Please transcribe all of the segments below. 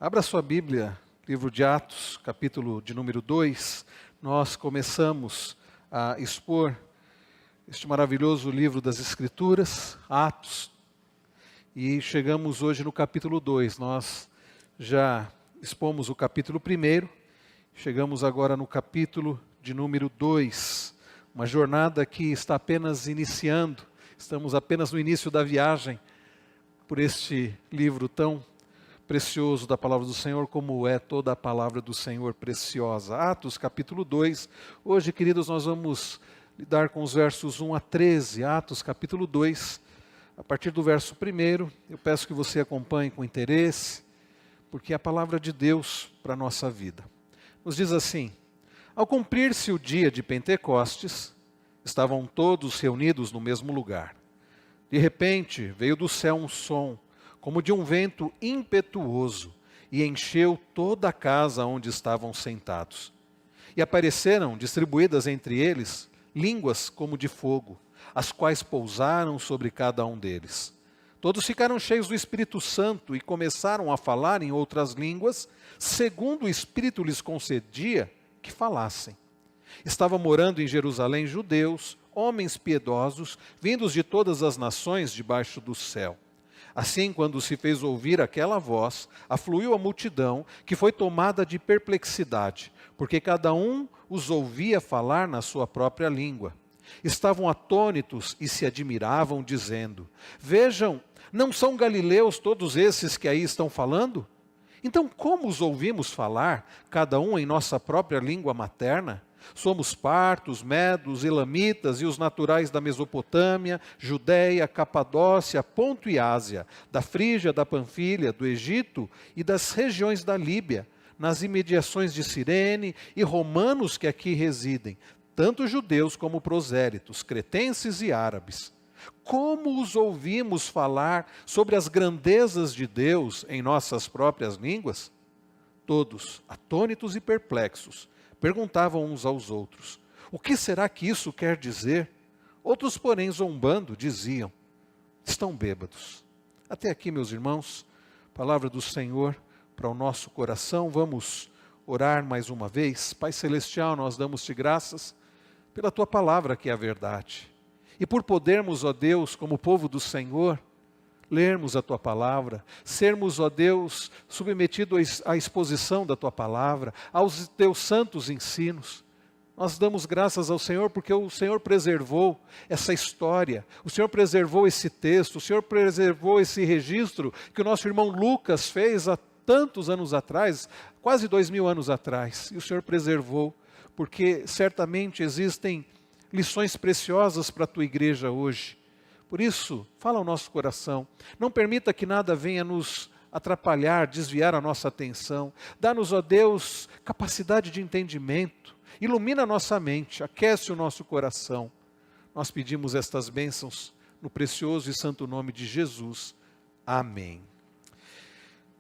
Abra sua Bíblia, livro de Atos, capítulo de número 2. Nós começamos a expor este maravilhoso livro das Escrituras, Atos, e chegamos hoje no capítulo 2. Nós já expomos o capítulo 1, chegamos agora no capítulo de número 2. Uma jornada que está apenas iniciando, estamos apenas no início da viagem por este livro tão precioso da palavra do Senhor, como é toda a palavra do Senhor preciosa. Atos capítulo 2, hoje, queridos, nós vamos lidar com os versos 1 a 13, Atos capítulo 2, a partir do verso 1, eu peço que você acompanhe com interesse, porque é a palavra de Deus para a nossa vida. Nos diz assim: ao cumprir-se o dia de Pentecostes, estavam todos reunidos no mesmo lugar. De repente, veio do céu um som, como de um vento impetuoso, e encheu toda a casa onde estavam sentados. E apareceram, distribuídas entre eles, línguas como de fogo, as quais pousaram sobre cada um deles. Todos ficaram cheios do Espírito Santo e começaram a falar em outras línguas, segundo o Espírito lhes concedia que falassem. Estavam morando em Jerusalém judeus, homens piedosos, vindos de todas as nações debaixo do céu. Assim, quando se fez ouvir aquela voz, afluiu a multidão, que foi tomada de perplexidade, porque cada um os ouvia falar na sua própria língua. Estavam atônitos e se admiravam, dizendo: vejam, não são galileus todos esses que aí estão falando? Então, como os ouvimos falar, cada um em nossa própria língua materna? Somos partos, medos, elamitas e os naturais da Mesopotâmia, Judéia, Capadócia, Ponto e Ásia, da Frígia, da Panfilha, do Egito e das regiões da Líbia, nas imediações de Cirene, e romanos que aqui residem, tanto judeus como prosélitos, cretenses e árabes. Como os ouvimos falar sobre as grandezas de Deus em nossas próprias línguas? Todos, atônitos e perplexos, perguntavam uns aos outros: o que será que isso quer dizer? Outros, porém, zombando, diziam: estão bêbados. Até aqui, meus irmãos, palavra do Senhor para o nosso coração. Vamos orar mais uma vez. Pai Celestial, nós damos-te graças pela tua palavra, que é a verdade. E por podermos, ó Deus, como povo do Senhor, lermos a tua palavra, sermos, ó Deus, submetidos à exposição da tua palavra, aos teus santos ensinos. Nós damos graças ao Senhor porque o Senhor preservou essa história, o Senhor preservou esse texto, o Senhor preservou esse registro que o nosso irmão Lucas fez há tantos anos atrás, quase 2000 anos atrás, e o Senhor preservou, porque certamente existem lições preciosas para a tua igreja hoje. Por isso, fala ao nosso coração, não permita que nada venha nos atrapalhar, desviar a nossa atenção. Dá-nos, ó Deus, capacidade de entendimento, ilumina a nossa mente, aquece o nosso coração. Nós pedimos estas bênçãos no precioso e santo nome de Jesus. Amém.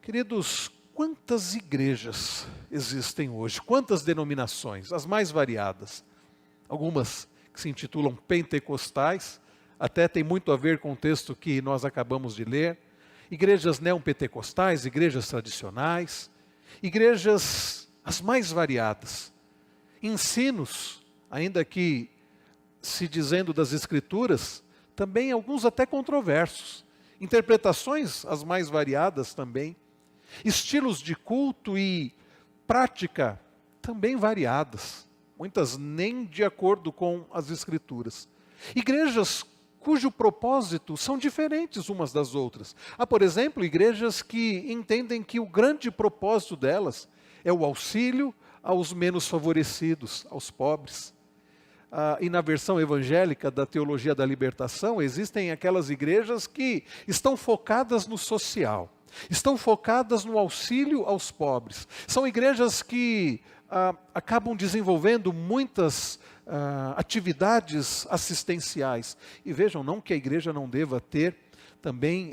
Queridos, quantas igrejas existem hoje? Quantas denominações? As mais variadas. Algumas que se intitulam pentecostais, até tem muito a ver com o texto que nós acabamos de ler. Igrejas neopentecostais, igrejas tradicionais, igrejas as mais variadas. Ensinos, ainda que se dizendo das Escrituras, também alguns até controversos. Interpretações as mais variadas também. Estilos de culto e prática também variadas. Muitas nem de acordo com as Escrituras. Igrejas cujo propósito são diferentes umas das outras. Há, por exemplo, igrejas que entendem que o grande propósito delas é o auxílio aos menos favorecidos, aos pobres. E na versão evangélica da teologia da libertação, existem aquelas igrejas que estão focadas no social, estão focadas no auxílio aos pobres. São igrejas que acabam desenvolvendo muitas atividades assistenciais. E vejam, não que a igreja não deva ter também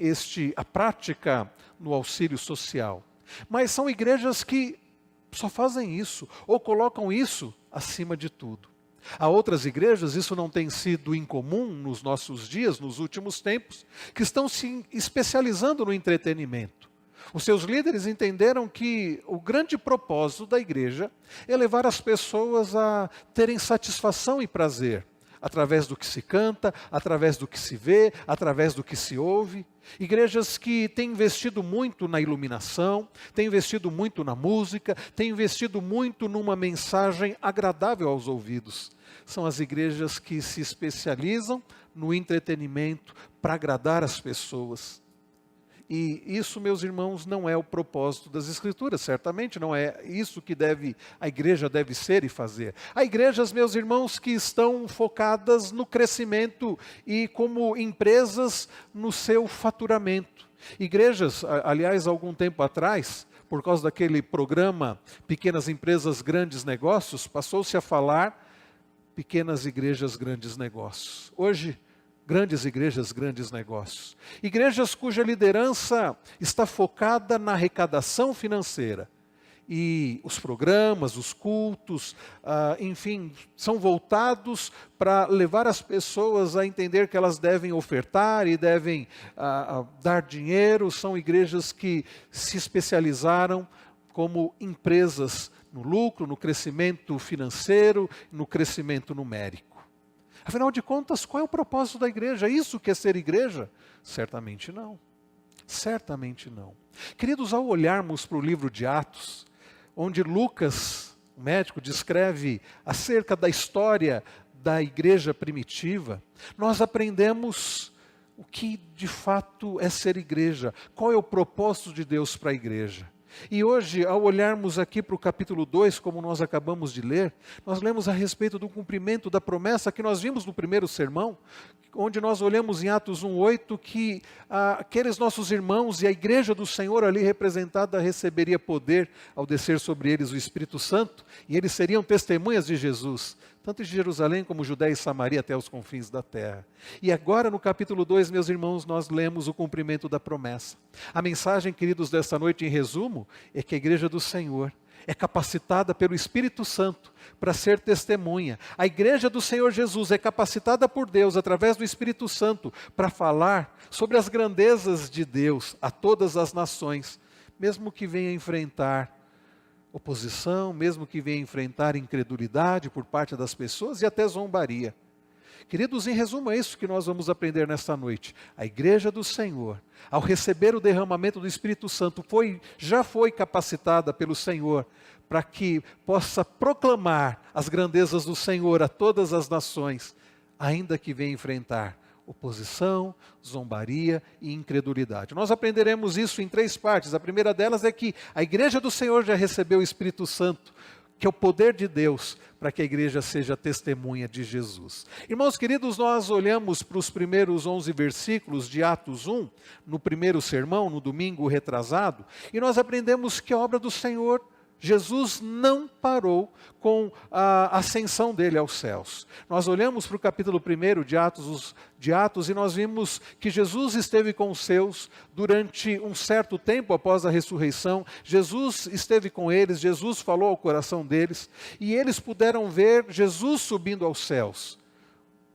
a prática no auxílio social. Mas são igrejas que só fazem isso, ou colocam isso acima de tudo. Há outras igrejas, isso não tem sido incomum nos nossos dias, nos últimos tempos, que estão se especializando no entretenimento. Os seus líderes entenderam que o grande propósito da igreja é levar as pessoas a terem satisfação e prazer, através do que se canta, através do que se vê, através do que se ouve. Igrejas que têm investido muito na iluminação, têm investido muito na música, têm investido muito numa mensagem agradável aos ouvidos. São as igrejas que se especializam no entretenimento para agradar as pessoas. E isso, meus irmãos, não é o propósito das Escrituras, certamente não é isso que a igreja deve ser e fazer. Há igrejas, meus irmãos, que estão focadas no crescimento e como empresas no seu faturamento. Igrejas, aliás, algum tempo atrás, por causa daquele programa Pequenas Empresas, Grandes Negócios, passou-se a falar pequenas igrejas, grandes negócios. Hoje, grandes igrejas, grandes negócios. Igrejas cuja liderança está focada na arrecadação financeira. E os programas, os cultos, enfim, são voltados para levar as pessoas a entender que elas devem ofertar e devem dar dinheiro. São igrejas que se especializaram como empresas no lucro, no crescimento financeiro, no crescimento numérico. Afinal de contas, qual é o propósito da igreja? Isso que é ser igreja? Certamente não. Certamente não. Queridos, ao olharmos para o livro de Atos, onde Lucas, o médico, descreve acerca da história da igreja primitiva, nós aprendemos o que de fato é ser igreja, qual é o propósito de Deus para a igreja. E hoje, ao olharmos aqui para o capítulo 2, como nós acabamos de ler, nós lemos a respeito do cumprimento da promessa que nós vimos no primeiro sermão, onde nós olhamos em Atos 1:8 que aqueles nossos irmãos e a igreja do Senhor ali representada receberia poder ao descer sobre eles o Espírito Santo, e eles seriam testemunhas de Jesus, tanto de Jerusalém como Judéia e Samaria até os confins da terra. E agora no capítulo 2, meus irmãos, nós lemos o cumprimento da promessa. A mensagem, queridos, desta noite em resumo, é que a igreja do Senhor é capacitada pelo Espírito Santo para ser testemunha. A igreja do Senhor Jesus é capacitada por Deus, através do Espírito Santo, para falar sobre as grandezas de Deus a todas as nações, mesmo que venha enfrentar oposição, mesmo que venha enfrentar incredulidade por parte das pessoas e até zombaria. Queridos, em resumo, é isso que nós vamos aprender nesta noite. A igreja do Senhor, ao receber o derramamento do Espírito Santo, já foi capacitada pelo Senhor para que possa proclamar as grandezas do Senhor a todas as nações, ainda que venha enfrentar oposição, zombaria e incredulidade. Nós aprenderemos isso em 3 partes. A primeira delas é que a igreja do Senhor já recebeu o Espírito Santo, que é o poder de Deus para que a igreja seja testemunha de Jesus. Irmãos queridos, nós olhamos para os primeiros 11 versículos de Atos 1, no primeiro sermão, no domingo retrasado, e nós aprendemos que a obra do Senhor Jesus não parou com a ascensão dele aos céus. Nós olhamos para o capítulo 1 de Atos e nós vimos que Jesus esteve com os seus durante um certo tempo após a ressurreição. Jesus esteve com eles, Jesus falou ao coração deles e eles puderam ver Jesus subindo aos céus.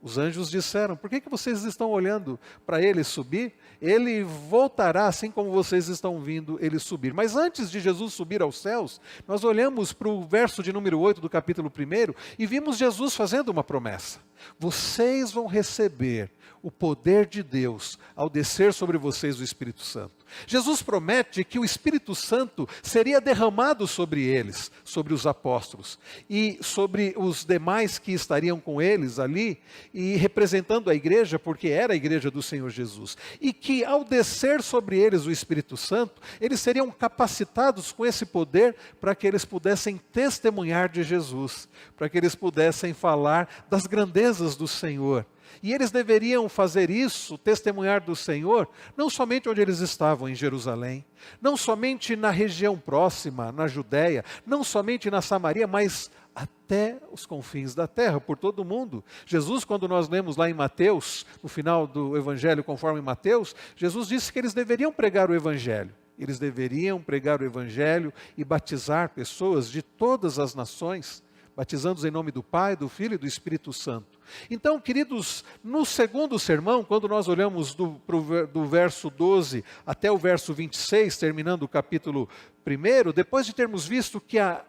Os anjos disseram: por que vocês estão olhando para ele subir? Ele voltará assim como vocês estão vindo ele subir. Mas antes de Jesus subir aos céus, nós olhamos para o verso de número 8 do capítulo 1 e vimos Jesus fazendo uma promessa. Vocês vão receber o poder de Deus ao descer sobre vocês o Espírito Santo. Jesus promete que o Espírito Santo seria derramado sobre eles, sobre os apóstolos e sobre os demais que estariam com eles ali e representando a igreja, porque era a igreja do Senhor Jesus. E que ao descer sobre eles o Espírito Santo, eles seriam capacitados com esse poder para que eles pudessem testemunhar de Jesus, para que eles pudessem falar das grandezas do Senhor. E eles deveriam fazer isso, testemunhar do Senhor, não somente onde eles estavam, em Jerusalém, não somente na região próxima, na Judéia, não somente na Samaria, mas até os confins da terra, por todo o mundo. Jesus, quando nós lemos lá em Mateus, no final do Evangelho conforme Mateus, Jesus disse que eles deveriam pregar o Evangelho. Eles deveriam pregar o Evangelho e batizar pessoas de todas as nações, batizando-os em nome do Pai, do Filho e do Espírito Santo. Então, queridos, no segundo sermão, quando nós olhamos do verso 12 até o verso 26, terminando o capítulo 1, depois de termos visto que a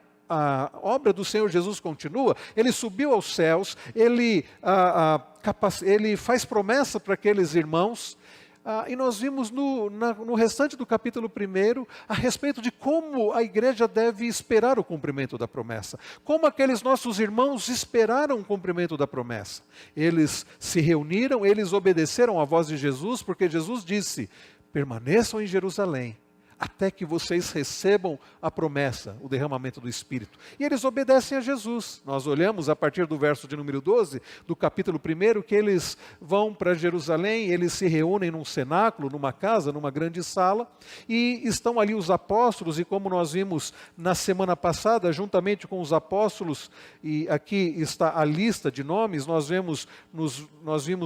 obra do Senhor Jesus continua, ele subiu aos céus, ele faz promessa para aqueles irmãos, e nós vimos no restante do capítulo 1 a respeito de como a igreja deve esperar o cumprimento da promessa. Como aqueles nossos irmãos esperaram o cumprimento da promessa. Eles se reuniram, eles obedeceram à voz de Jesus, porque Jesus disse: permaneçam em Jerusalém, até que vocês recebam a promessa, o derramamento do Espírito. E eles obedecem a Jesus. Nós olhamos a partir do verso de número 12, do capítulo 1, que eles vão para Jerusalém, eles se reúnem num cenáculo, numa casa, numa grande sala, e estão ali os apóstolos, e como nós vimos na semana passada, juntamente com os apóstolos, e aqui está a lista de nomes, nós vimos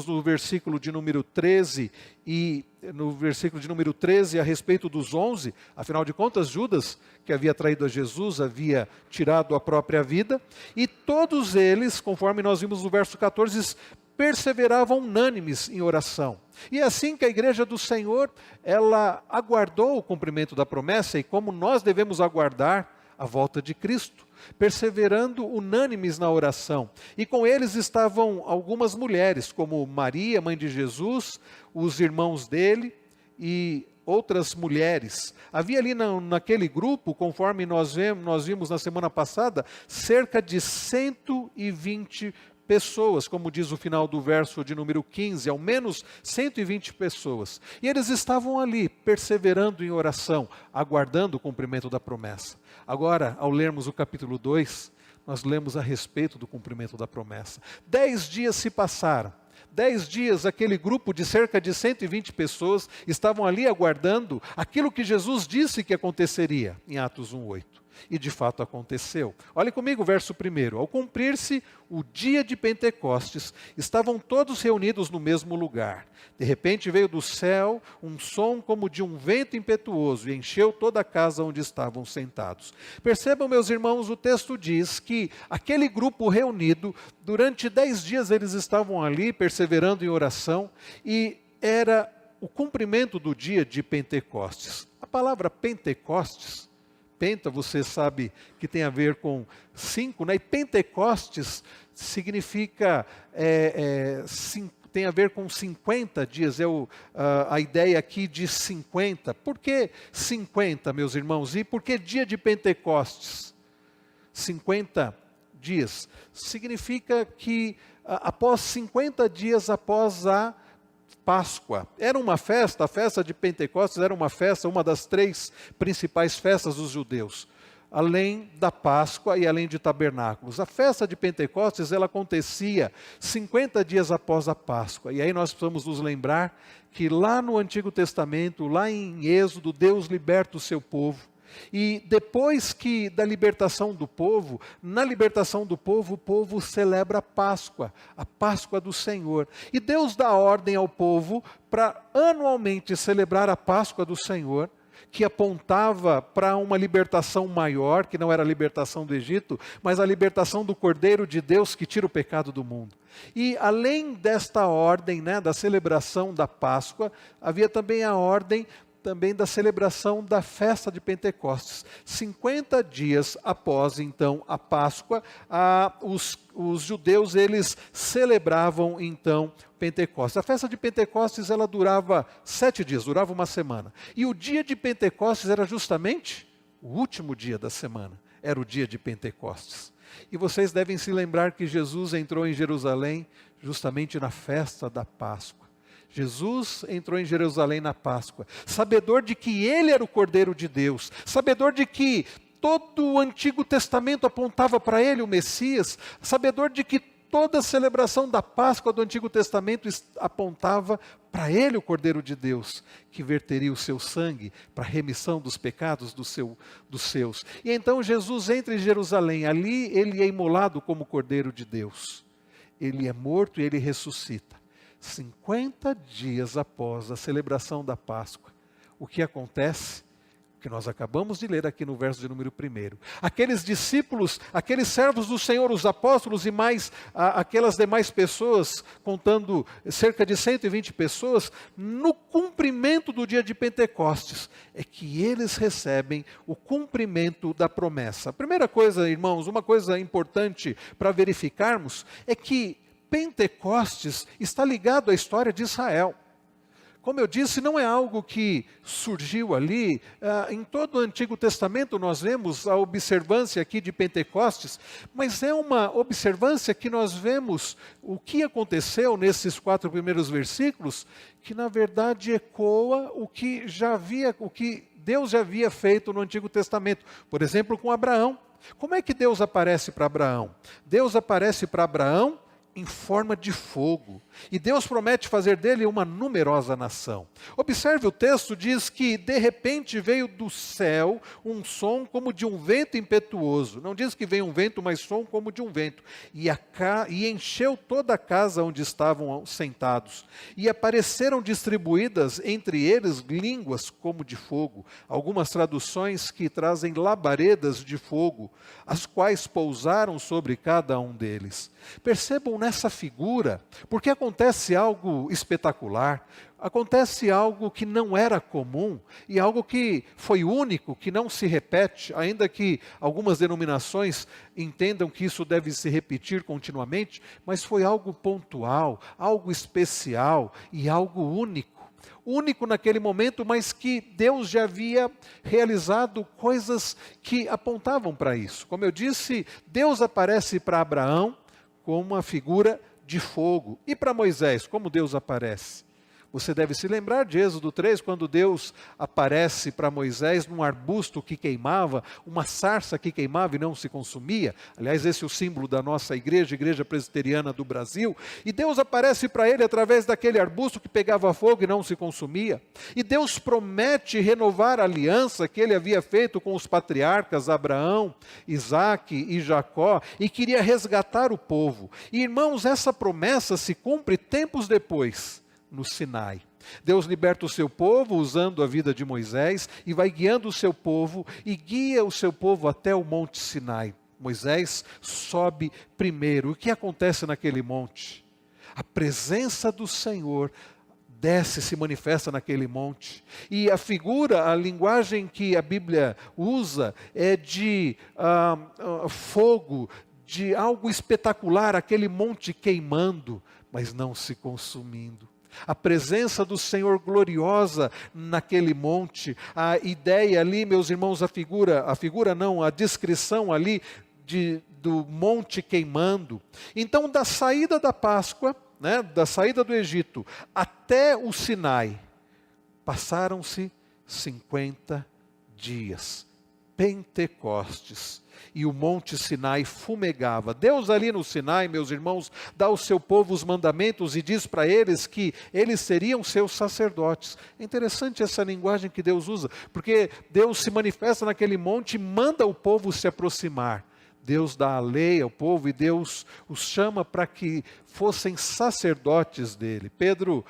no versículo de número 13, e no versículo de número 13, a respeito dos 11, afinal de contas, Judas, que havia traído a Jesus, havia tirado a própria vida, e todos eles, conforme nós vimos no verso 14, perseveravam unânimes em oração. E é assim que a igreja do Senhor, ela aguardou o cumprimento da promessa, e como nós devemos aguardar a volta de Cristo, perseverando unânimes na oração. E com eles estavam algumas mulheres, como Maria, mãe de Jesus, os irmãos dele e outras mulheres. Havia ali naquele grupo, conforme nós vimos na semana passada, cerca de 120 pessoas, como diz o final do verso de número 15, ao menos 120 pessoas. E eles estavam ali, perseverando em oração, aguardando o cumprimento da promessa. Agora, ao lermos o capítulo 2, nós lemos a respeito do cumprimento da promessa. 10 dias se passaram. 10 dias, aquele grupo de cerca de 120 pessoas estavam ali aguardando aquilo que Jesus disse que aconteceria, em Atos 1:8. E de fato aconteceu. Olhe comigo o verso 1. Ao cumprir-se o dia de Pentecostes, estavam todos reunidos no mesmo lugar. De repente veio do céu um som como de um vento impetuoso e encheu toda a casa onde estavam sentados. Percebam, meus irmãos, o texto diz que aquele grupo reunido, durante 10 dias eles estavam ali perseverando em oração, e era o cumprimento do dia de Pentecostes. A palavra Pentecostes, Penta, você sabe que tem a ver com 5, né? E Pentecostes significa, tem a ver com 50 dias, a ideia aqui de 50. Por que 50, meus irmãos? E por que dia de Pentecostes? 50 dias. Significa que após 50 dias após a Páscoa. Era uma festa, a festa de Pentecostes era uma festa, uma das 3 principais festas dos judeus, além da Páscoa e além de tabernáculos. A festa de Pentecostes, ela acontecia 50 dias após a Páscoa. E aí nós precisamos nos lembrar que lá no Antigo Testamento, lá em Êxodo, Deus liberta o seu povo. E depois da libertação do povo, na libertação do povo, o povo celebra a Páscoa do Senhor. E Deus dá ordem ao povo para anualmente celebrar a Páscoa do Senhor, que apontava para uma libertação maior, que não era a libertação do Egito, mas a libertação do Cordeiro de Deus que tira o pecado do mundo. E além desta ordem, né, da celebração da Páscoa, havia também a ordem da celebração da festa de Pentecostes. 50 dias após, então, a Páscoa, os judeus, eles celebravam, então, Pentecostes. A festa de Pentecostes, ela durava 7 dias, durava uma semana. E o dia de Pentecostes era justamente o último dia da semana. Era o dia de Pentecostes. E vocês devem se lembrar que Jesus entrou em Jerusalém justamente na festa da Páscoa. Jesus entrou em Jerusalém na Páscoa, sabedor de que Ele era o Cordeiro de Deus, sabedor de que todo o Antigo Testamento apontava para Ele, o Messias, sabedor de que toda a celebração da Páscoa do Antigo Testamento apontava para Ele, o Cordeiro de Deus, que verteria o seu sangue para a remissão dos pecados dos seus. E então Jesus entra em Jerusalém, ali Ele é imolado como Cordeiro de Deus. Ele é morto e Ele ressuscita. 50 dias após a celebração da Páscoa, o que acontece? O que que nós acabamos de ler aqui no verso de número 1. Aqueles discípulos, aqueles servos do Senhor, os apóstolos e mais aquelas demais pessoas, contando cerca de 120 pessoas, no cumprimento do dia de Pentecostes, é que eles recebem o cumprimento da promessa. A primeira coisa, irmãos, uma coisa importante para verificarmos é que Pentecostes está ligado à história de Israel. Como eu disse, não é algo que surgiu ali. Em todo o Antigo Testamento nós vemos a observância aqui de Pentecostes, mas é uma observância que nós vemos o que aconteceu nesses 4 primeiros versículos, que na verdade ecoa o que Deus já havia feito no Antigo Testamento. Por exemplo, com Abraão. Como é que Deus aparece para Abraão? Deus aparece para Abraão em forma de fogo. E Deus promete fazer dele uma numerosa nação. Observe o texto, diz que de repente veio do céu um som como de um vento impetuoso. Não diz que veio um vento, mas som como de um vento. E encheu toda a casa onde estavam sentados. E apareceram distribuídas entre eles línguas como de fogo. Algumas traduções que trazem labaredas de fogo, as quais pousaram sobre cada um deles. Percebam nessa figura, porque acontece algo espetacular, acontece algo que não era comum e algo que foi único, que não se repete, ainda que algumas denominações entendam que isso deve se repetir continuamente, mas foi algo pontual, algo especial e algo único. Único naquele momento, mas que Deus já havia realizado coisas que apontavam para isso. Como eu disse, Deus aparece para Abraão como uma figura de fogo. E para Moisés, como Deus aparece? Você deve se lembrar de Êxodo 3, quando Deus aparece para Moisés num arbusto que queimava, uma sarça que queimava e não se consumia. Aliás, esse é o símbolo da nossa igreja, Igreja Presbiteriana do Brasil. E Deus aparece para ele através daquele arbusto que pegava fogo e não se consumia. E Deus promete renovar a aliança que ele havia feito com os patriarcas Abraão, Isaque e Jacó, e queria resgatar o povo. E irmãos, essa promessa se cumpre tempos depois, no Sinai. Deus liberta o seu povo usando a vida de Moisés e vai guiando o seu povo e guia o seu povo até o Monte Sinai. Moisés sobe primeiro. O que acontece naquele monte? A presença do Senhor desce, se manifesta naquele monte. E a figura, a linguagem que a Bíblia usa é de fogo, de algo espetacular, aquele monte queimando, mas não se consumindo. A presença do Senhor gloriosa naquele monte, a ideia ali, meus irmãos, a descrição ali do monte queimando. Então, da saída da Páscoa, da saída do Egito até o Sinai, passaram-se 50 dias. Pentecostes. E o monte Sinai fumegava. Deus ali no Sinai, meus irmãos, dá ao seu povo os mandamentos e diz para eles que eles seriam seus sacerdotes. É interessante essa linguagem que Deus usa, porque Deus se manifesta naquele monte e manda o povo se aproximar. Deus dá a lei ao povo e Deus os chama para que fossem sacerdotes dele. Pedro,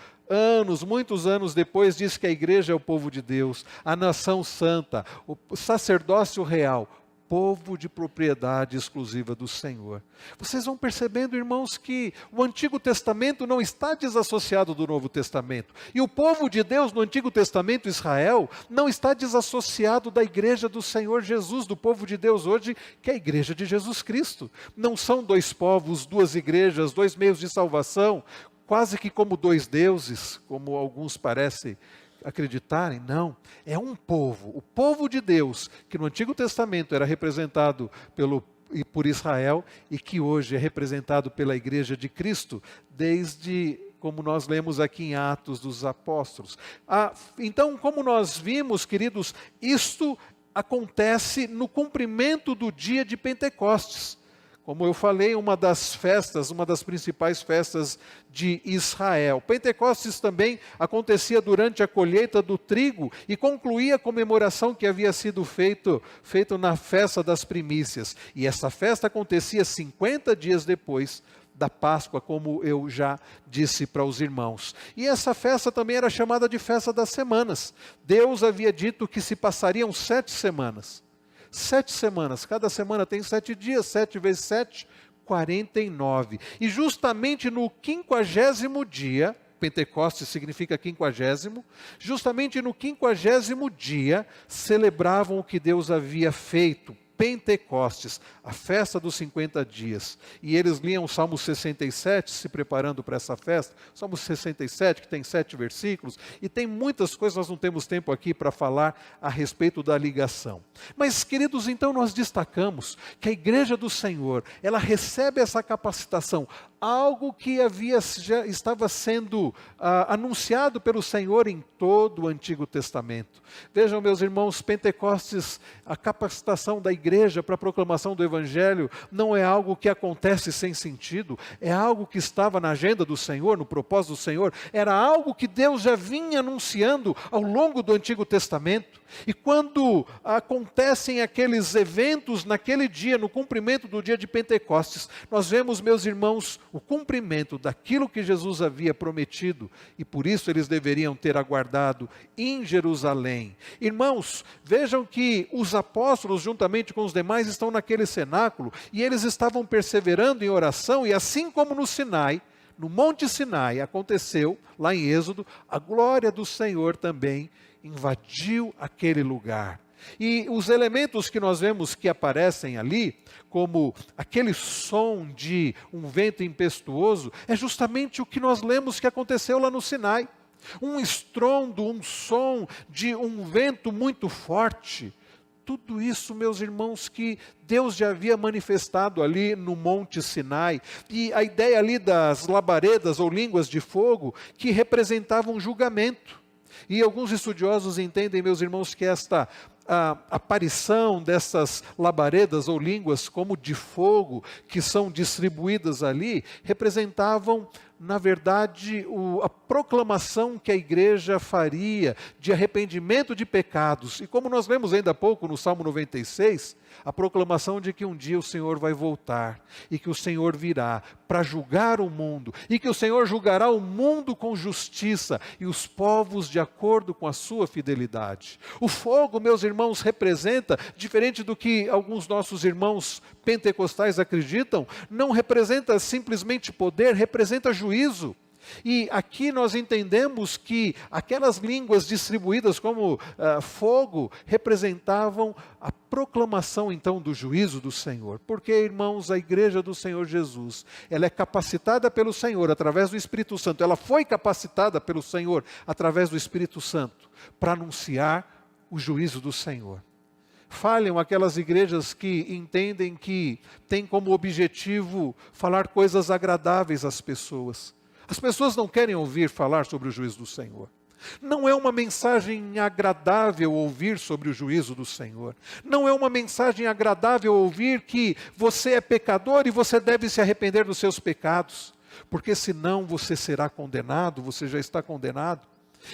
muitos anos depois, diz que a igreja é o povo de Deus, a nação santa, o sacerdócio real, povo de propriedade exclusiva do Senhor. Vocês vão percebendo, irmãos, que o Antigo Testamento não está desassociado do Novo Testamento. E o povo de Deus no Antigo Testamento, Israel, não está desassociado da igreja do Senhor Jesus, do povo de Deus hoje, que é a igreja de Jesus Cristo. Não são dois povos, duas igrejas, dois meios de salvação, quase que como dois deuses, como alguns parecem acreditarem. Não, é um povo, o povo de Deus, que no Antigo Testamento era representado por Israel e que hoje é representado pela igreja de Cristo, desde, como nós lemos aqui em Atos dos Apóstolos. Então, como nós vimos, queridos, isto acontece no cumprimento do dia de Pentecostes. Como eu falei, uma das principais festas de Israel. Pentecostes também acontecia durante a colheita do trigo e concluía a comemoração que havia sido feito na festa das primícias. E essa festa acontecia 50 dias depois da Páscoa, como eu já disse para os irmãos. E essa festa também era chamada de festa das semanas. Deus havia dito que se passariam 7 semanas. 7 semanas, cada semana tem 7 dias, 7 vezes 7, 49. E justamente no 50º dia, Pentecostes significa 50º, justamente no 50º dia, celebravam o que Deus havia feito, Pentecostes, a festa dos 50 dias. E eles liam o Salmo 67, se preparando para essa festa. Salmo 67, que tem 7 versículos, e tem muitas coisas, nós não temos tempo aqui para falar a respeito da ligação. Mas, queridos, então nós destacamos que a igreja do Senhor, ela recebe essa capacitação, algo que já estava sendo anunciado pelo Senhor em todo o Antigo Testamento. Vejam, meus irmãos, Pentecostes, a capacitação da igreja para a proclamação do Evangelho não é algo que acontece sem sentido, é algo que estava na agenda do Senhor, no propósito do Senhor, era algo que Deus já vinha anunciando ao longo do Antigo Testamento. E quando acontecem aqueles eventos naquele dia, no cumprimento do dia de Pentecostes, nós vemos, meus irmãos, o cumprimento daquilo que Jesus havia prometido, e por isso eles deveriam ter aguardado em Jerusalém. Irmãos, vejam que os apóstolos, juntamente com os demais, estão naquele cenáculo, e eles estavam perseverando em oração, e assim como no Sinai, no Monte Sinai aconteceu, lá em Êxodo, a glória do Senhor também invadiu aquele lugar. E os elementos que nós vemos que aparecem ali, como aquele som de um vento impetuoso, é justamente o que nós lemos que aconteceu lá no Sinai. Um estrondo, um som de um vento muito forte. Tudo isso, meus irmãos, que Deus já havia manifestado ali no Monte Sinai. E a ideia ali das labaredas ou línguas de fogo, que representavam julgamento. E alguns estudiosos entendem, meus irmãos, que esta aparição dessas labaredas ou línguas como de fogo, que são distribuídas ali, representavam, na verdade, a proclamação que a igreja faria de arrependimento de pecados. E como nós lemos ainda há pouco no Salmo 96, a proclamação de que um dia o Senhor vai voltar, e que o Senhor virá para julgar o mundo, e que o Senhor julgará o mundo com justiça, e os povos de acordo com a sua fidelidade. O fogo, meus irmãos, representa, diferente do que alguns nossos irmãos pentecostais acreditam, não representa simplesmente poder, representa juízo. E aqui nós entendemos que aquelas línguas distribuídas como fogo representavam a proclamação então do juízo do Senhor. Porque, irmãos, a igreja do Senhor Jesus, ela é capacitada pelo Senhor através do Espírito Santo. Ela foi capacitada pelo Senhor através do Espírito Santo para anunciar o juízo do Senhor. Falham aquelas igrejas que entendem que tem como objetivo falar coisas agradáveis às pessoas. As pessoas não querem ouvir falar sobre o juízo do Senhor. Não é uma mensagem agradável ouvir sobre o juízo do Senhor. Não é uma mensagem agradável ouvir que você é pecador e você deve se arrepender dos seus pecados, porque senão você será condenado, você já está condenado.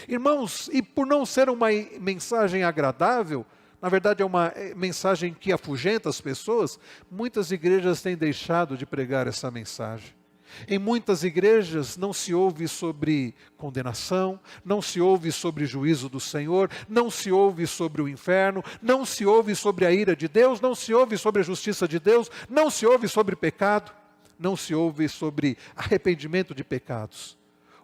Irmãos, e por não ser uma mensagem agradável, na verdade é uma mensagem que afugenta as pessoas, muitas igrejas têm deixado de pregar essa mensagem. Em muitas igrejas não se ouve sobre condenação, não se ouve sobre juízo do Senhor, não se ouve sobre o inferno, não se ouve sobre a ira de Deus, não se ouve sobre a justiça de Deus, não se ouve sobre pecado, não se ouve sobre arrependimento de pecados.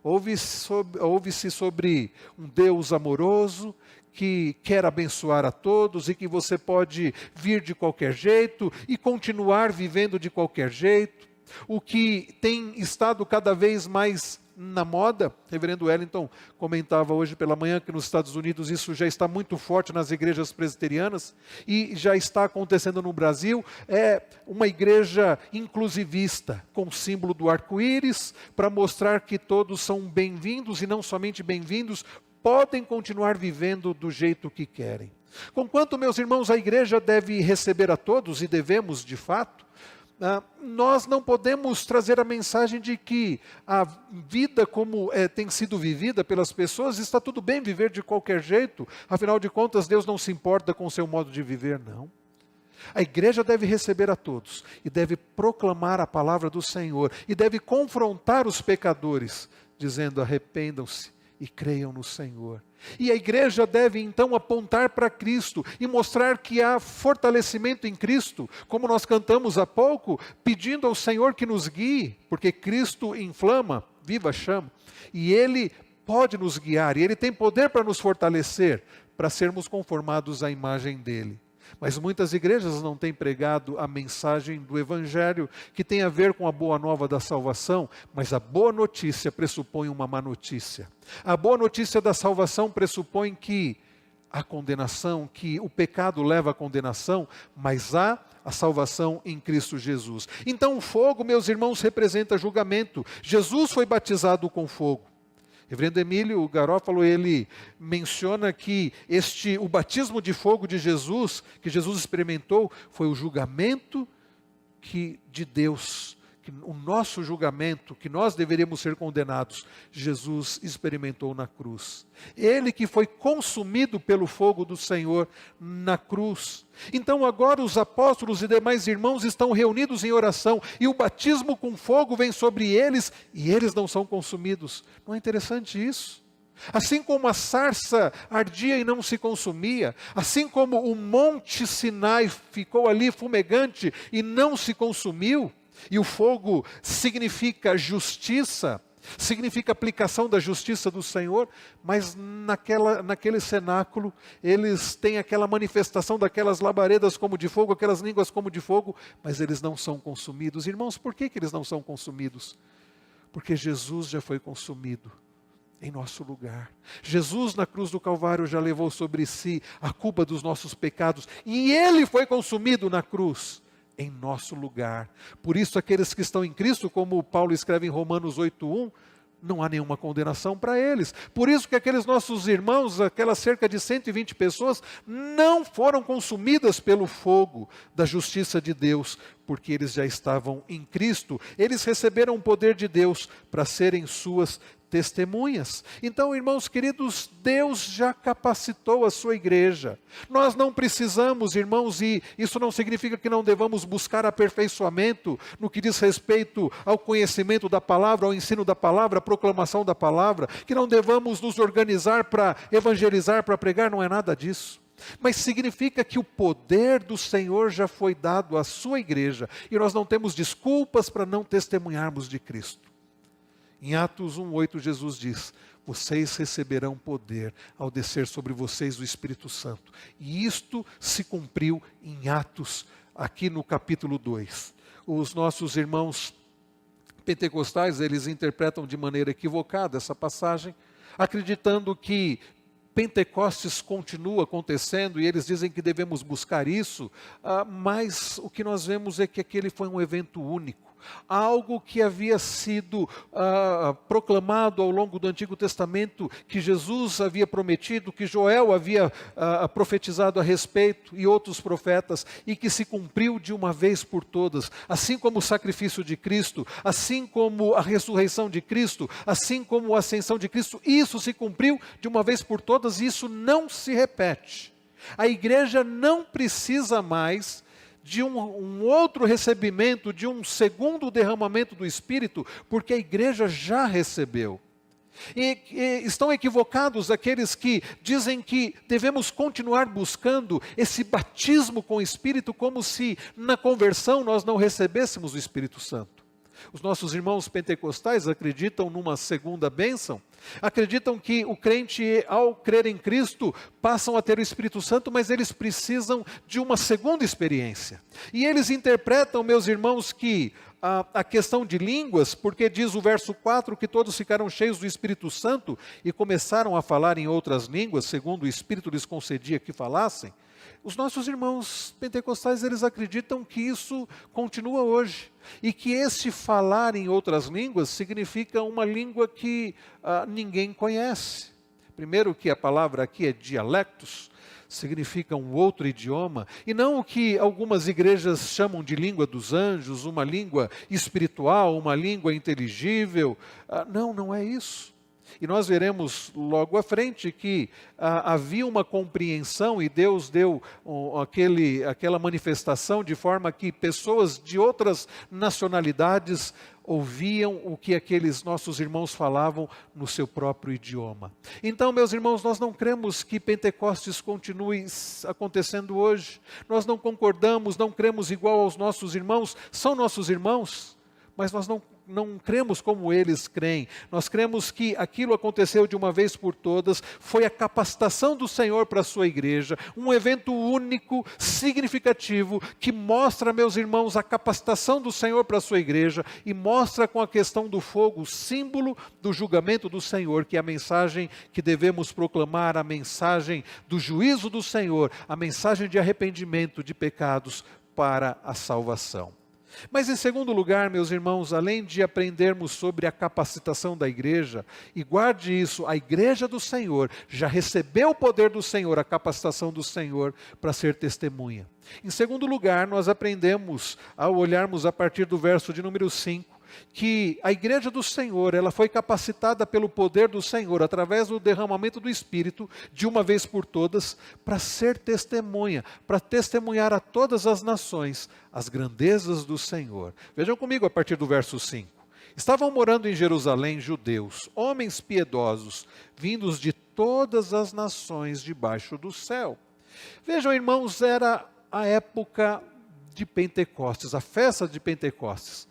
Ouve-se sobre um Deus amoroso que quer abençoar a todos e que você pode vir de qualquer jeito e continuar vivendo de qualquer jeito. O que tem estado cada vez mais na moda, reverendo Wellington comentava hoje pela manhã que nos Estados Unidos isso já está muito forte nas igrejas presbiterianas e já está acontecendo no Brasil, é uma igreja inclusivista, com o símbolo do arco-íris, para mostrar que todos são bem-vindos e não somente bem-vindos, podem continuar vivendo do jeito que querem. Conquanto, meus irmãos, a igreja deve receber a todos, e devemos de fato, nós não podemos trazer a mensagem de que a vida como tem sido vivida pelas pessoas, está tudo bem viver de qualquer jeito, afinal de contas Deus não se importa com o seu modo de viver, não. A igreja deve receber a todos e deve proclamar a palavra do Senhor e deve confrontar os pecadores, dizendo: arrependam-se e creiam no Senhor. E a igreja deve então apontar para Cristo e mostrar que há fortalecimento em Cristo, como nós cantamos há pouco, pedindo ao Senhor que nos guie, porque Cristo inflama, viva a chama, e Ele pode nos guiar, e Ele tem poder para nos fortalecer, para sermos conformados à imagem dEle. Mas muitas igrejas não têm pregado a mensagem do Evangelho, que tem a ver com a boa nova da salvação, mas a boa notícia pressupõe uma má notícia. A boa notícia da salvação pressupõe que há condenação, que o pecado leva à condenação, mas há a salvação em Cristo Jesus. Então o fogo, meus irmãos, representa julgamento. Jesus foi batizado com fogo. Reverendo Emílio Garófalo, ele menciona que o batismo de fogo de Jesus, que Jesus experimentou, foi o julgamento de Deus, o nosso julgamento, que nós deveríamos ser condenados, Jesus experimentou na cruz. Ele que foi consumido pelo fogo do Senhor na cruz. Então agora os apóstolos e demais irmãos estão reunidos em oração, e o batismo com fogo vem sobre eles, e eles não são consumidos. Não é interessante isso? Assim como a sarça ardia e não se consumia, assim como o monte Sinai ficou ali fumegante e não se consumiu, e o fogo significa justiça, significa aplicação da justiça do Senhor, mas naquele cenáculo, eles têm aquela manifestação daquelas labaredas como de fogo, aquelas línguas como de fogo, mas eles não são consumidos. Irmãos, por que eles não são consumidos? Porque Jesus já foi consumido em nosso lugar. Jesus na cruz do Calvário já levou sobre si a culpa dos nossos pecados, e Ele foi consumido na cruz em nosso lugar. Por isso aqueles que estão em Cristo, como Paulo escreve em Romanos 8:1, não há nenhuma condenação para eles. Por isso que aqueles nossos irmãos, aquelas cerca de 120 pessoas, não foram consumidas pelo fogo da justiça de Deus, porque eles já estavam em Cristo. Eles receberam o poder de Deus para serem suas testemunhas. Então, irmãos queridos, Deus já capacitou a sua igreja. Nós não precisamos, irmãos, e isso não significa que não devamos buscar aperfeiçoamento no que diz respeito ao conhecimento da palavra, ao ensino da palavra, à proclamação da palavra, que não devamos nos organizar para evangelizar, para pregar, não é nada disso. Mas significa que o poder do Senhor já foi dado à sua igreja, e nós não temos desculpas para não testemunharmos de Cristo. Em Atos 1:8, Jesus diz: vocês receberão poder ao descer sobre vocês o Espírito Santo. E isto se cumpriu em Atos, aqui no capítulo 2. Os nossos irmãos pentecostais, eles interpretam de maneira equivocada essa passagem, acreditando que Pentecostes continua acontecendo, e eles dizem que devemos buscar isso, mas o que nós vemos é que aquele foi um evento único. Algo que havia sido proclamado ao longo do Antigo Testamento, que Jesus havia prometido, que Joel havia profetizado a respeito, e outros profetas, e que se cumpriu de uma vez por todas. Assim como o sacrifício de Cristo, assim como a ressurreição de Cristo, assim como a ascensão de Cristo, isso se cumpriu de uma vez por todas, e isso não se repete. A igreja não precisa mais de um outro recebimento, de um segundo derramamento do Espírito, porque a igreja já recebeu. E estão equivocados aqueles que dizem que devemos continuar buscando esse batismo com o Espírito, como se na conversão nós não recebêssemos o Espírito Santo. Os nossos irmãos pentecostais acreditam numa segunda bênção, acreditam que o crente, ao crer em Cristo, passam a ter o Espírito Santo, mas eles precisam de uma segunda experiência. E eles interpretam, meus irmãos, que a questão de línguas, porque diz o verso 4 que todos ficaram cheios do Espírito Santo e começaram a falar em outras línguas, segundo o Espírito lhes concedia que falassem. Os nossos irmãos pentecostais, eles acreditam que isso continua hoje, e que esse falar em outras línguas significa uma língua que ninguém conhece. Primeiro, que a palavra aqui é dialectos, significa um outro idioma, e não o que algumas igrejas chamam de língua dos anjos, uma língua espiritual, uma língua inteligível. Não é isso. E nós veremos logo à frente que havia uma compreensão e Deus deu aquela manifestação de forma que pessoas de outras nacionalidades ouviam o que aqueles nossos irmãos falavam no seu próprio idioma. Então, meus irmãos, nós não cremos que Pentecostes continue acontecendo hoje. Nós não concordamos, não cremos igual aos nossos irmãos. São nossos irmãos, mas nós não cremos como eles creem. Nós cremos que aquilo aconteceu de uma vez por todas, foi a capacitação do Senhor para a sua igreja, um evento único, significativo, que mostra, meus irmãos, a capacitação do Senhor para a sua igreja e mostra com a questão do fogo, o símbolo do julgamento do Senhor, que é a mensagem que devemos proclamar, a mensagem do juízo do Senhor, a mensagem de arrependimento de pecados para a salvação. Mas em segundo lugar, meus irmãos, além de aprendermos sobre a capacitação da igreja, e guarde isso, a igreja do Senhor já recebeu o poder do Senhor, a capacitação do Senhor para ser testemunha. Em segundo lugar, nós aprendemos, ao olharmos a partir do verso de número 5, que a igreja do Senhor, ela foi capacitada pelo poder do Senhor, através do derramamento do Espírito, de uma vez por todas, para ser testemunha, para testemunhar a todas as nações as grandezas do Senhor. Vejam comigo a partir do verso 5. Estavam morando em Jerusalém judeus, homens piedosos, vindos de todas as nações debaixo do céu. Vejam, irmãos, era a época de Pentecostes, a festa de Pentecostes.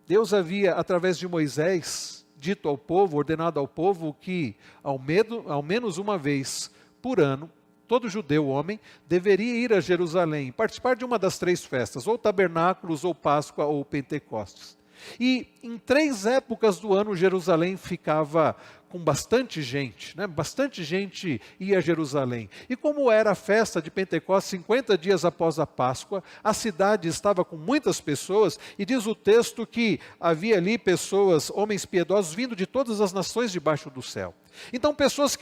Deus havia, através de Moisés, dito ao povo, ordenado ao povo que, ao menos uma vez por ano, todo judeu homem deveria ir a Jerusalém, participar de uma das três festas, ou tabernáculos, ou Páscoa, ou Pentecostes. E em 3 épocas do ano, Jerusalém ficava com bastante gente, né? Bastante gente ia a Jerusalém. E como era a festa de Pentecostes, 50 dias após a Páscoa, a cidade estava com muitas pessoas, e diz o texto que havia ali pessoas, homens piedosos, vindo de todas as nações debaixo do céu. Então pessoas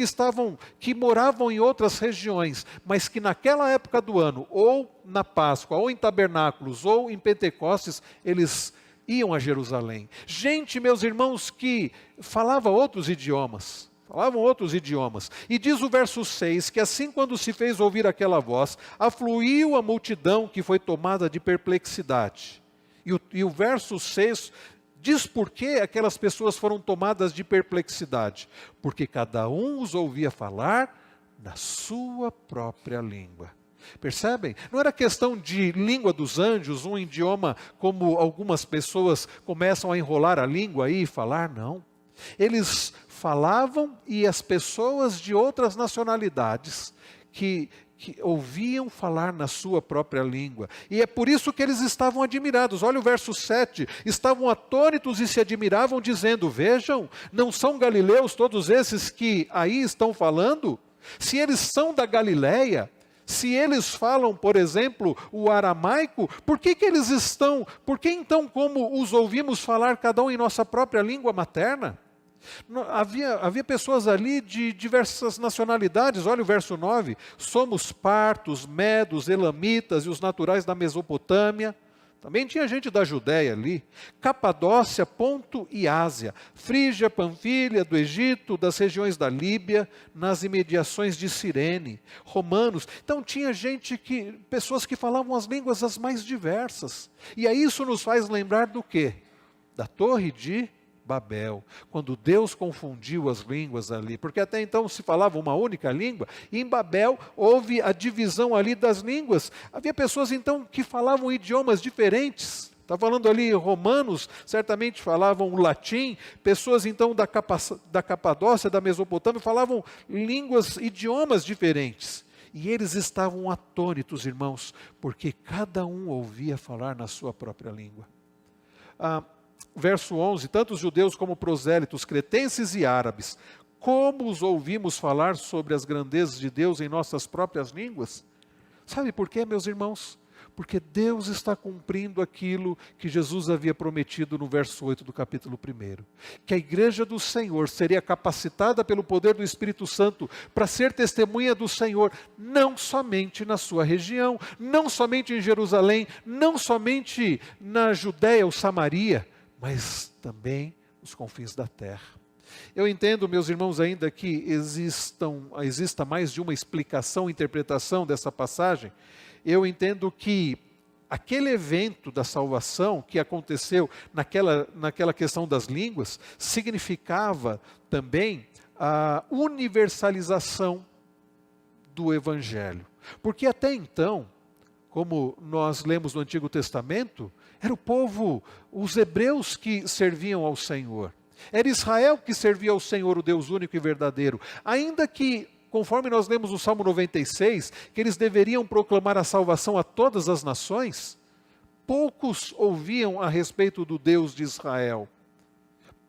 que moravam em outras regiões, mas que naquela época do ano, ou na Páscoa, ou em tabernáculos, ou em Pentecostes, eles iam a Jerusalém. Gente, meus irmãos, que falavam outros idiomas. E diz o verso 6, que assim quando se fez ouvir aquela voz, afluiu a multidão que foi tomada de perplexidade. E o verso 6 diz por que aquelas pessoas foram tomadas de perplexidade. Porque cada um os ouvia falar na sua própria língua. Percebem? Não era questão de língua dos anjos, um idioma como algumas pessoas começam a enrolar a língua aí e falar, não. Eles falavam e as pessoas de outras nacionalidades que ouviam falar na sua própria língua. E é por isso que eles estavam admirados. Olha o verso 7. Estavam atônitos e se admiravam, dizendo, vejam, não são galileus todos esses que aí estão falando? Se eles são da Galileia, se eles falam, por exemplo, o aramaico, por que então, como os ouvimos falar cada um em nossa própria língua materna? Havia pessoas ali de diversas nacionalidades. Olha o verso 9. Somos partos, medos, elamitas e os naturais da Mesopotâmia. Também tinha gente da Judéia ali, Capadócia, Ponto e Ásia, Frígia, Panfilha, do Egito, das regiões da Líbia, nas imediações de Cirene, romanos. Então tinha pessoas que falavam as línguas as mais diversas. E aí isso nos faz lembrar do quê? Da Torre de Babel, quando Deus confundiu as línguas ali, porque até então se falava uma única língua, e em Babel houve a divisão ali das línguas. Havia pessoas então que falavam idiomas diferentes. Está falando ali romanos, certamente falavam o latim, pessoas então da Capadócia, da Mesopotâmia, falavam idiomas diferentes. E eles estavam atônitos, irmãos, porque cada um ouvia falar na sua própria língua. Verso 11, tanto os judeus como prosélitos, cretenses e árabes, como os ouvimos falar sobre as grandezas de Deus em nossas próprias línguas? Sabe por quê, meus irmãos? Porque Deus está cumprindo aquilo que Jesus havia prometido no verso 8 do capítulo 1. Que a igreja do Senhor seria capacitada pelo poder do Espírito Santo para ser testemunha do Senhor, não somente na sua região, não somente em Jerusalém, não somente na Judéia ou Samaria, mas também nos confins da terra. Eu entendo, meus irmãos, ainda que exista mais de uma explicação, interpretação dessa passagem. Eu entendo que aquele evento da salvação que aconteceu naquela questão das línguas, significava também a universalização do Evangelho. Porque até então, como nós lemos no Antigo Testamento, era o povo, os hebreus que serviam ao Senhor. Era Israel que servia ao Senhor, o Deus único e verdadeiro. Ainda que, conforme nós lemos no Salmo 96, que eles deveriam proclamar a salvação a todas as nações, poucos ouviam a respeito do Deus de Israel.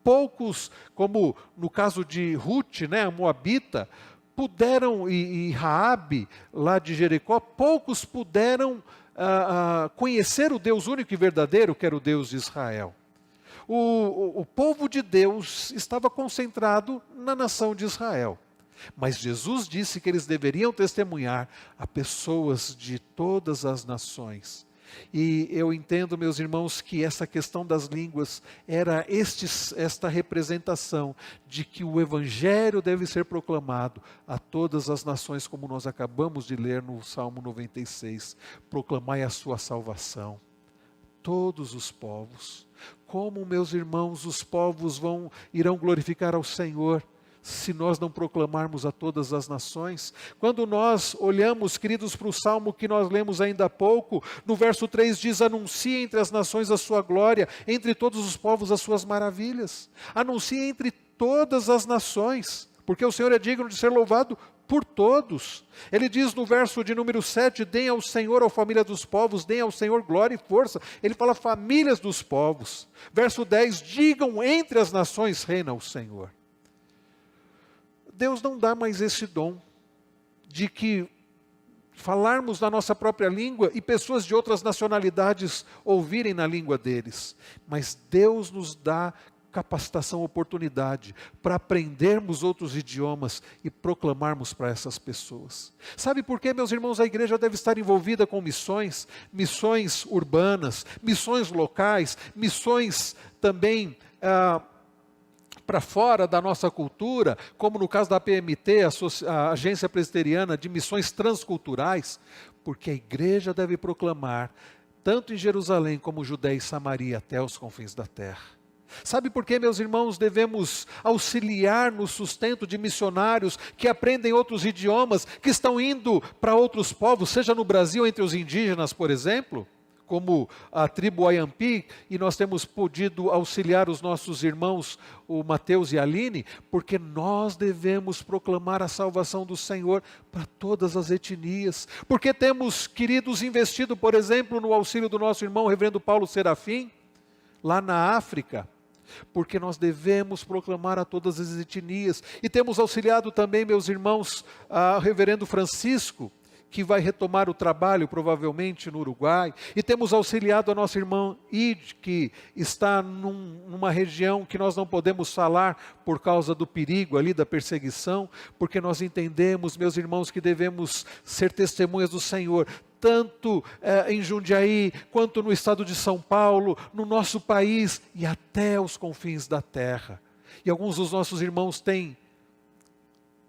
Poucos, como no caso de Ruth, a Moabita, puderam, e Raabe, lá de Jericó, poucos puderam conhecer o Deus único e verdadeiro, que era o Deus de Israel. O povo de Deus estava concentrado na nação de Israel. Mas Jesus disse que eles deveriam testemunhar a pessoas de todas as nações. E eu entendo, meus irmãos, que essa questão das línguas era esta representação de que o Evangelho deve ser proclamado a todas as nações, como nós acabamos de ler no Salmo 96. Proclamai a sua salvação. Todos os povos. Como, meus irmãos, os povos irão glorificar ao Senhor se nós não proclamarmos a todas as nações? Quando nós olhamos, queridos, para o Salmo que nós lemos ainda há pouco, no verso 3 diz: anuncie entre as nações a sua glória, entre todos os povos as suas maravilhas. Anuncie entre todas as nações, porque o Senhor é digno de ser louvado por todos. Ele diz no verso de número 7, deem ao Senhor, a família dos povos, deem ao Senhor glória e força. Ele fala famílias dos povos. Verso 10, digam entre as nações reina o Senhor. Deus não dá mais esse dom de que falarmos na nossa própria língua e pessoas de outras nacionalidades ouvirem na língua deles. Mas Deus nos dá capacitação, oportunidade para aprendermos outros idiomas e proclamarmos para essas pessoas. Sabe por quê, meus irmãos? A igreja deve estar envolvida com missões urbanas, missões locais, missões também para fora da nossa cultura, como no caso da PMT, a Agência Presbiteriana de Missões Transculturais, porque a igreja deve proclamar, tanto em Jerusalém como Judéia e Samaria, até os confins da terra. Sabe por que, meus irmãos, devemos auxiliar no sustento de missionários que aprendem outros idiomas, que estão indo para outros povos, seja no Brasil entre os indígenas, por exemplo, como a tribo Ayampi, e nós temos podido auxiliar os nossos irmãos, o Mateus e a Aline, porque nós devemos proclamar a salvação do Senhor para todas as etnias. Porque temos, queridos, investido, por exemplo, no auxílio do nosso irmão, reverendo Paulo Serafim, lá na África, porque nós devemos proclamar a todas as etnias. E temos auxiliado também, meus irmãos, o reverendo Francisco, que vai retomar o trabalho provavelmente no Uruguai. E temos auxiliado a nossa irmã Id, que está numa região que nós não podemos falar por causa do perigo ali, da perseguição, porque nós entendemos, meus irmãos, que devemos ser testemunhas do Senhor, tanto em Jundiaí, quanto no estado de São Paulo, no nosso país e até os confins da terra. E alguns dos nossos irmãos têm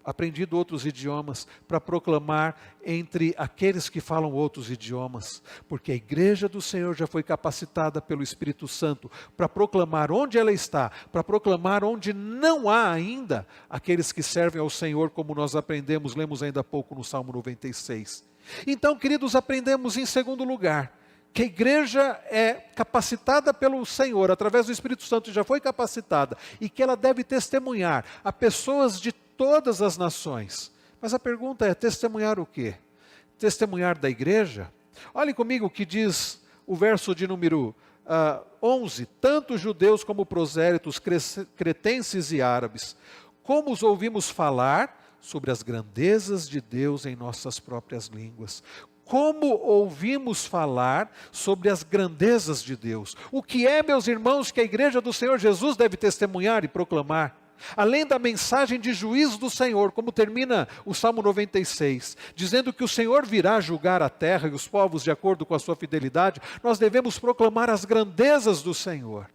aprendido outros idiomas para proclamar entre aqueles que falam outros idiomas, porque a igreja do Senhor já foi capacitada pelo Espírito Santo para proclamar onde ela está, para proclamar onde não há ainda aqueles que servem ao Senhor, como nós aprendemos, lemos ainda há pouco no Salmo 96. Então, queridos, aprendemos em segundo lugar, que a igreja é capacitada pelo Senhor, através do Espírito Santo, já foi capacitada, e que ela deve testemunhar a pessoas de todas as nações. Mas a pergunta é, testemunhar o quê? Testemunhar da igreja? Olhem comigo o que diz o verso de número 11. Tanto judeus como prosélitos, cretenses e árabes, como os ouvimos falar sobre as grandezas de Deus em nossas próprias línguas. Como ouvimos falar sobre as grandezas de Deus. O que é, meus irmãos, que a igreja do Senhor Jesus deve testemunhar e proclamar? Além da mensagem de juízo do Senhor, como termina o Salmo 96, dizendo que o Senhor virá julgar a terra e os povos de acordo com a sua fidelidade, nós devemos proclamar as grandezas do Senhor.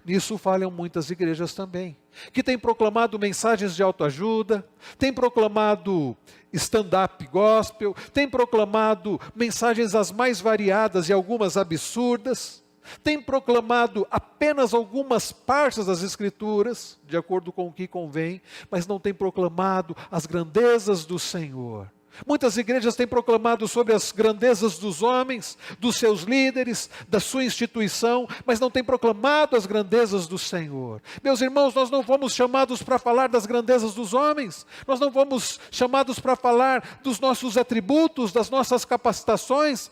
Nisso falham muitas igrejas também, que têm proclamado mensagens de autoajuda, têm proclamado stand-up gospel, têm proclamado mensagens as mais variadas e algumas absurdas, têm proclamado apenas algumas partes das Escrituras, de acordo com o que convém, mas não têm proclamado as grandezas do Senhor. Muitas igrejas têm proclamado sobre as grandezas dos homens, dos seus líderes, da sua instituição, mas não têm proclamado as grandezas do Senhor. Meus irmãos, nós não fomos chamados para falar das grandezas dos homens, nós não fomos chamados para falar dos nossos atributos, das nossas capacitações,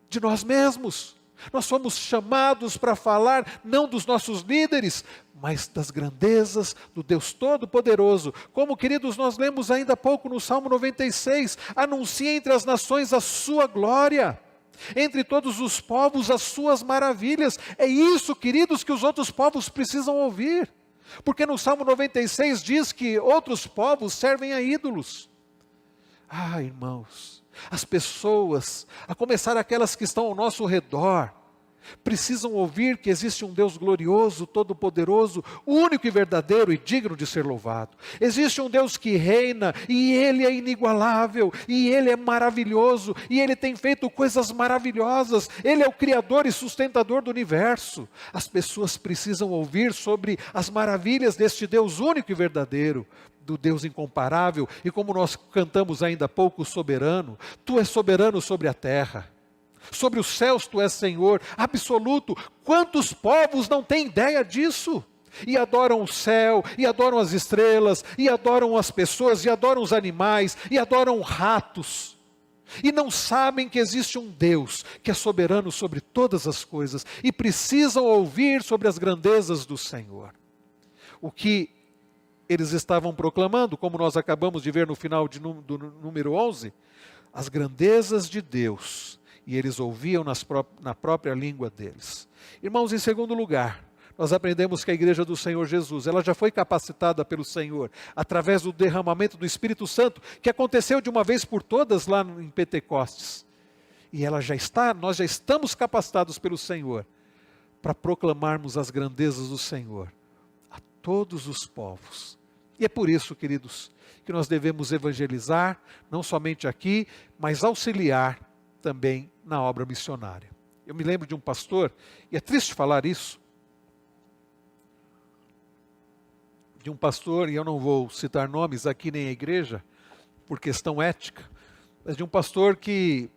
de nós mesmos. Nós fomos chamados para falar não dos nossos líderes, mas das grandezas do Deus Todo-Poderoso. Como, queridos, nós lemos ainda há pouco no Salmo 96, anuncia entre as nações a sua glória, entre todos os povos as suas maravilhas. É isso, queridos, que os outros povos precisam ouvir, porque no Salmo 96 diz que outros povos servem a ídolos. Ah, irmãos, as pessoas, a começar aquelas que estão ao nosso redor, precisam ouvir que existe um Deus glorioso, todo-poderoso, único e verdadeiro e digno de ser louvado. Existe um Deus que reina e Ele é inigualável, e Ele é maravilhoso, e Ele tem feito coisas maravilhosas. Ele é o Criador e sustentador do universo. As pessoas precisam ouvir sobre as maravilhas deste Deus único e verdadeiro, do Deus incomparável, e como nós cantamos ainda há pouco, soberano. Tu és soberano sobre a terra. Sobre os céus tu és Senhor, absoluto. Quantos povos não têm ideia disso? E adoram o céu, e adoram as estrelas, e adoram as pessoas, e adoram os animais, e adoram ratos. E não sabem que existe um Deus que é soberano sobre todas as coisas, e precisam ouvir sobre as grandezas do Senhor. O que eles estavam proclamando, como nós acabamos de ver no final do número 11, as grandezas de Deus. E eles ouviam na própria língua deles. Irmãos, em segundo lugar, nós aprendemos que a igreja do Senhor Jesus, ela já foi capacitada pelo Senhor, através do derramamento do Espírito Santo, que aconteceu de uma vez por todas lá em Pentecostes. E nós já estamos capacitados pelo Senhor, para proclamarmos as grandezas do Senhor a todos os povos. E é por isso, queridos, que nós devemos evangelizar, não somente aqui, mas auxiliar também na obra missionária. Eu me lembro de um pastor, e é triste falar isso, de um pastor, e eu não vou citar nomes aqui nem a igreja, por questão ética, mas de um pastor que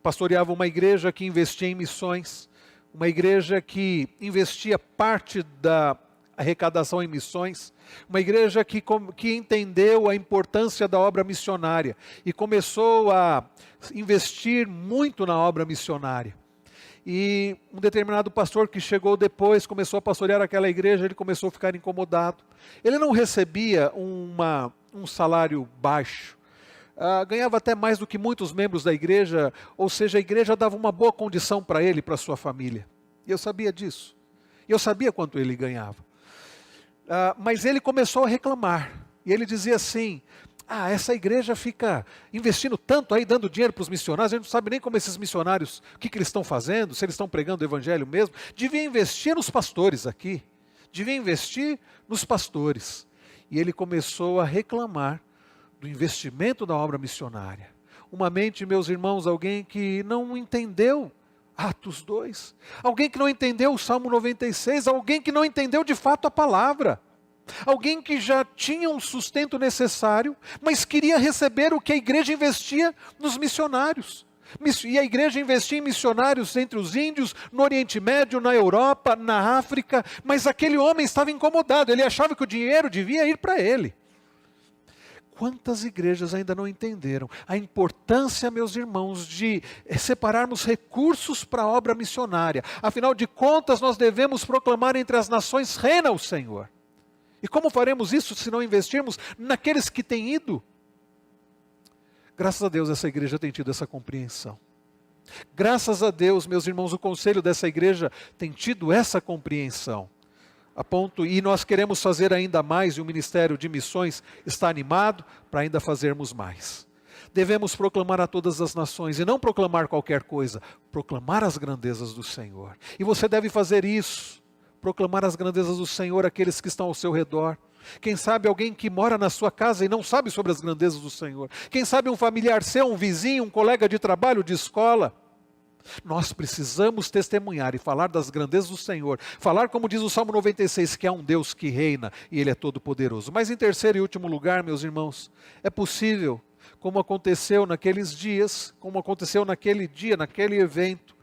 pastoreava uma igreja que investia em missões, uma igreja que investia parte da arrecadação em missões, uma igreja que entendeu a importância da obra missionária e começou a investir muito na obra missionária. E um determinado pastor que chegou depois, começou a pastorear aquela igreja, ele começou a ficar incomodado. Ele não recebia um salário baixo, ganhava até mais do que muitos membros da igreja, ou seja, a igreja dava uma boa condição para ele e para sua família. E eu sabia disso, e eu sabia quanto ele ganhava. Mas ele começou a reclamar, e ele dizia assim: essa igreja fica investindo tanto aí, dando dinheiro para os missionários, a gente não sabe nem como esses missionários, o que eles estão fazendo, se eles estão pregando o evangelho mesmo. Devia investir nos pastores aqui, devia investir nos pastores. E ele começou a reclamar do investimento da obra missionária. Uma mente, meus irmãos, alguém que não entendeu Atos 2, alguém que não entendeu o Salmo 96, alguém que não entendeu de fato a palavra, alguém que já tinha um sustento necessário, mas queria receber o que a igreja investia nos missionários. E a igreja investia em missionários entre os índios, no Oriente Médio, na Europa, na África, mas aquele homem estava incomodado, ele achava que o dinheiro devia ir para ele. Quantas igrejas ainda não entenderam a importância, meus irmãos, de separarmos recursos para a obra missionária? Afinal de contas, nós devemos proclamar entre as nações: reina o Senhor. E como faremos isso se não investirmos naqueles que têm ido? Graças a Deus essa igreja tem tido essa compreensão. Graças a Deus, meus irmãos, o conselho dessa igreja tem tido essa compreensão. E nós queremos fazer ainda mais, e o Ministério de Missões está animado para ainda fazermos mais. Devemos proclamar a todas as nações, e não proclamar qualquer coisa, proclamar as grandezas do Senhor. E você deve fazer isso proclamar as grandezas do Senhor àqueles que estão ao seu redor. Quem sabe alguém que mora na sua casa e não sabe sobre as grandezas do Senhor. Quem sabe um familiar seu, um vizinho, um colega de trabalho, de escola. Nós precisamos testemunhar e falar das grandezas do Senhor. Falar, como diz o Salmo 96, que há um Deus que reina e Ele é todo poderoso. Mas em terceiro e último lugar, meus irmãos, é possível, como aconteceu naqueles dias, como aconteceu naquele dia, naquele evento,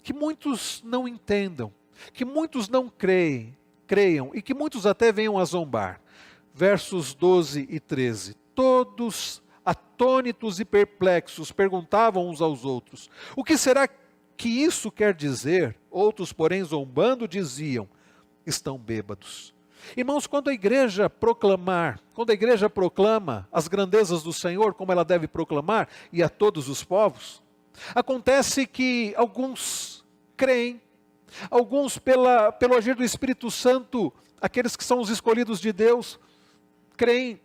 que muitos não entendam, que muitos não creiam e que muitos até venham a zombar. Versos 12 e 13. Todos atônitos e perplexos perguntavam uns aos outros: o que será que isso quer dizer? Outros, porém, zombando, diziam: estão bêbados. Irmãos, quando a igreja proclama as grandezas do Senhor, como ela deve proclamar, e a todos os povos, acontece que alguns creem, alguns pelo agir do Espírito Santo, aqueles que são os escolhidos de Deus, creem,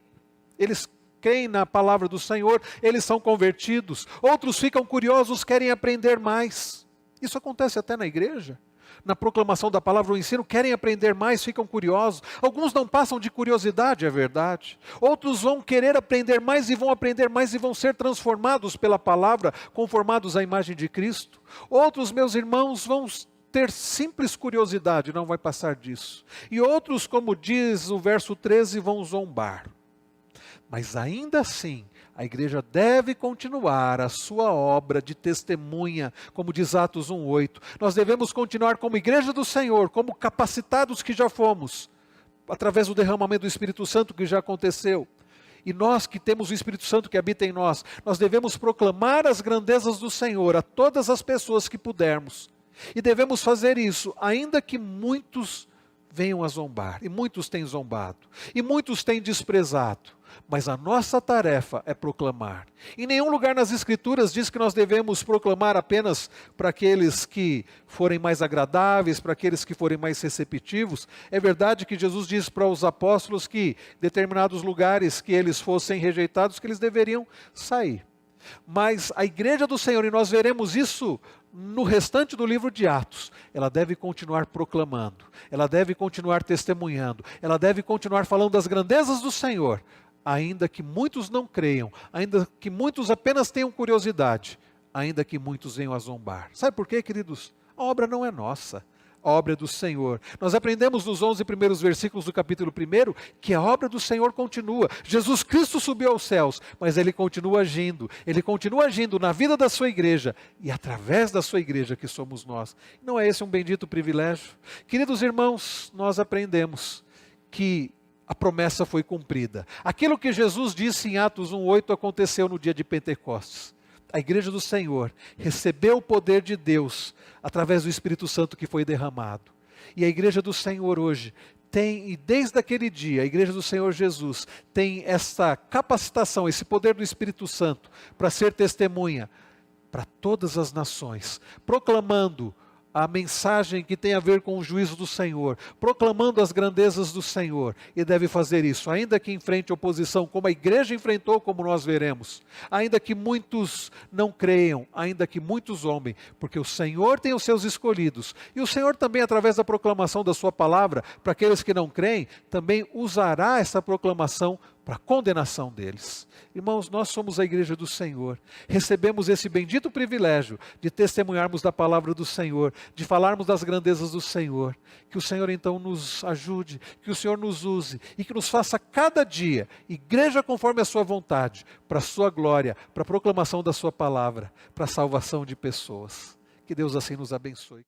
eles creem na palavra do Senhor, eles são convertidos. Outros ficam curiosos, querem aprender mais. Isso acontece até na igreja. Na proclamação da palavra, o ensino, querem aprender mais, ficam curiosos. Alguns não passam de curiosidade, é verdade. Outros vão querer aprender mais e vão aprender mais e vão ser transformados pela palavra, conformados à imagem de Cristo. Outros, meus irmãos, vão ter simples curiosidade, não vai passar disso. E outros, como diz o verso 13, vão zombar. Mas ainda assim, a igreja deve continuar a sua obra de testemunha, como diz Atos 1:8. Nós devemos continuar como igreja do Senhor, como capacitados que já fomos, através do derramamento do Espírito Santo que já aconteceu. E nós que temos o Espírito Santo que habita em nós, nós devemos proclamar as grandezas do Senhor a todas as pessoas que pudermos. E devemos fazer isso, ainda que muitos venham a zombar, e muitos têm zombado, e muitos têm desprezado. Mas a nossa tarefa é proclamar. Em nenhum lugar nas Escrituras diz que nós devemos proclamar apenas para aqueles que forem mais agradáveis, para aqueles que forem mais receptivos. É verdade que Jesus diz para os apóstolos que em determinados lugares que eles fossem rejeitados, que eles deveriam sair. Mas a igreja do Senhor, e nós veremos isso no restante do livro de Atos, ela deve continuar proclamando, ela deve continuar testemunhando, ela deve continuar falando das grandezas do Senhor, ainda que muitos não creiam, ainda que muitos apenas tenham curiosidade, ainda que muitos venham a zombar. Sabe por quê, queridos? A obra não é nossa, a obra é do Senhor. Nós aprendemos nos 11 primeiros versículos do capítulo 1 que a obra do Senhor continua. Jesus Cristo subiu aos céus, mas Ele continua agindo na vida da sua igreja e através da sua igreja que somos nós. Não é esse um bendito privilégio? Queridos irmãos, nós aprendemos que a promessa foi cumprida. Aquilo que Jesus disse em Atos 1:8 aconteceu no dia de Pentecostes. A igreja do Senhor recebeu o poder de Deus através do Espírito Santo que foi derramado. E a igreja do Senhor hoje tem, e desde aquele dia, a igreja do Senhor Jesus tem essa capacitação, esse poder do Espírito Santo para ser testemunha para todas as nações, proclamando a mensagem que tem a ver com o juízo do Senhor, proclamando as grandezas do Senhor, e deve fazer isso, ainda que enfrente oposição, como a igreja enfrentou, como nós veremos, ainda que muitos não creiam, ainda que muitos zombem, porque o Senhor tem os seus escolhidos, e o Senhor também, através da proclamação da sua palavra, para aqueles que não creem, também usará essa proclamação para a condenação deles. Irmãos, nós somos a igreja do Senhor, recebemos esse bendito privilégio de testemunharmos da palavra do Senhor, de falarmos das grandezas do Senhor. Que o Senhor então nos ajude, que o Senhor nos use e que nos faça cada dia, igreja conforme a sua vontade, para a sua glória, para a proclamação da sua palavra, para a salvação de pessoas. Que Deus assim nos abençoe.